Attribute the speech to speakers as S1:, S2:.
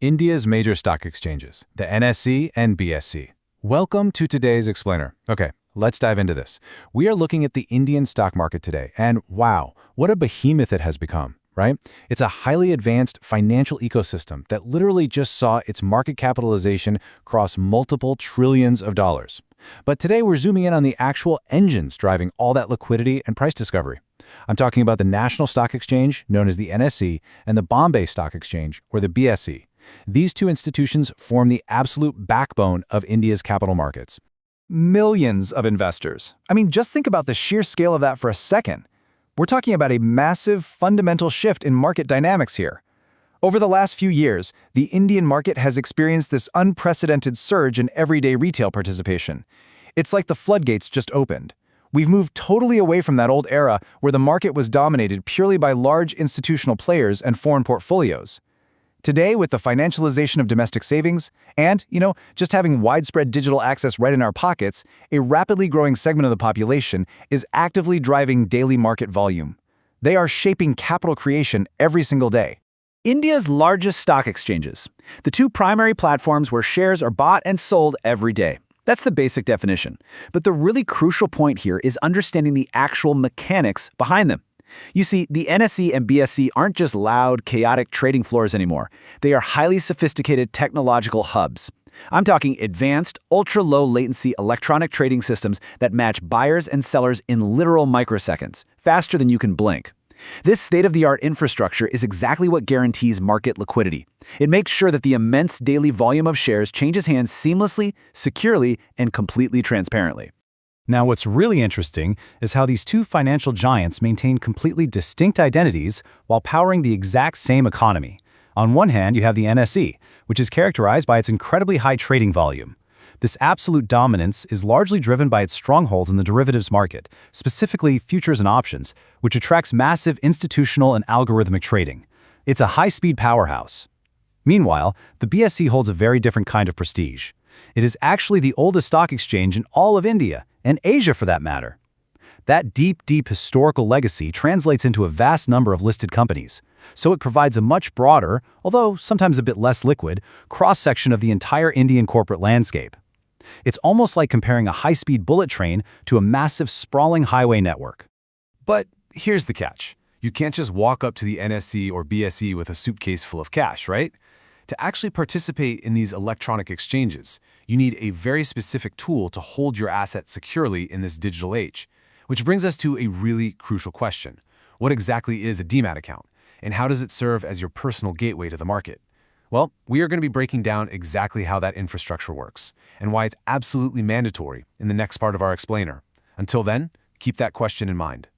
S1: India's major stock exchanges, the NSE and BSE. Welcome to today's explainer. Okay, let's dive into this. We are looking at the Indian stock market today, and wow, what a behemoth it has become, right? It's a highly advanced financial ecosystem that literally just saw its market capitalization cross multiple trillions of dollars. But today we're zooming in on the actual engines driving all that liquidity and price discovery. I'm talking about the National Stock Exchange, known as the NSE, and the Bombay Stock Exchange, or the BSE. These two institutions form the absolute backbone of India's capital markets.
S2: Millions of investors. I mean, just think about the sheer scale of that for a second. We're talking about a massive, fundamental shift in market dynamics here. Over the last few years, the Indian market has experienced this unprecedented surge in everyday retail participation. It's like the floodgates just opened. We've moved totally away from that old era where the market was dominated purely by large institutional players and foreign portfolios. Today, with the financialization of domestic savings and, just having widespread digital access right in our pockets, a rapidly growing segment of the population is actively driving daily market volume. They are shaping capital creation every single day.
S3: India's largest stock exchanges, the two primary platforms where shares are bought and sold every day. That's the basic definition. But the really crucial point here is understanding the actual mechanics behind them. You see, the NSE and BSE aren't just loud, chaotic trading floors anymore. They are highly sophisticated technological hubs. I'm talking advanced, ultra-low latency electronic trading systems that match buyers and sellers in literal microseconds, faster than you can blink. This state-of-the-art infrastructure is exactly what guarantees market liquidity. It makes sure that the immense daily volume of shares changes hands seamlessly, securely, and completely transparently.
S2: Now, what's really interesting is how these two financial giants maintain completely distinct identities while powering the exact same economy. On one hand, you have the NSE, which is characterized by its incredibly high trading volume. This absolute dominance is largely driven by its strongholds in the derivatives market, specifically futures and options, which attracts massive institutional and algorithmic trading. It's a high-speed powerhouse. Meanwhile, the BSE holds a very different kind of prestige. It is actually the oldest stock exchange in all of India, and Asia for that matter. That deep historical legacy translates into a vast number of listed companies, so it provides a much broader, although sometimes a bit less liquid, cross-section of the entire Indian corporate landscape. It's almost like comparing a high-speed bullet train to a massive, sprawling highway network.
S1: But here's the catch. You can't just walk up to the NSE or BSE with a suitcase full of cash, right? To actually participate in these electronic exchanges, you need a very specific tool to hold your assets securely in this digital age. Which brings us to a really crucial question. What exactly is a demat account? And how does it serve as your personal gateway to the market? Well, we are going to be breaking down exactly how that infrastructure works and why it's absolutely mandatory in the next part of our explainer. Until then, keep that question in mind.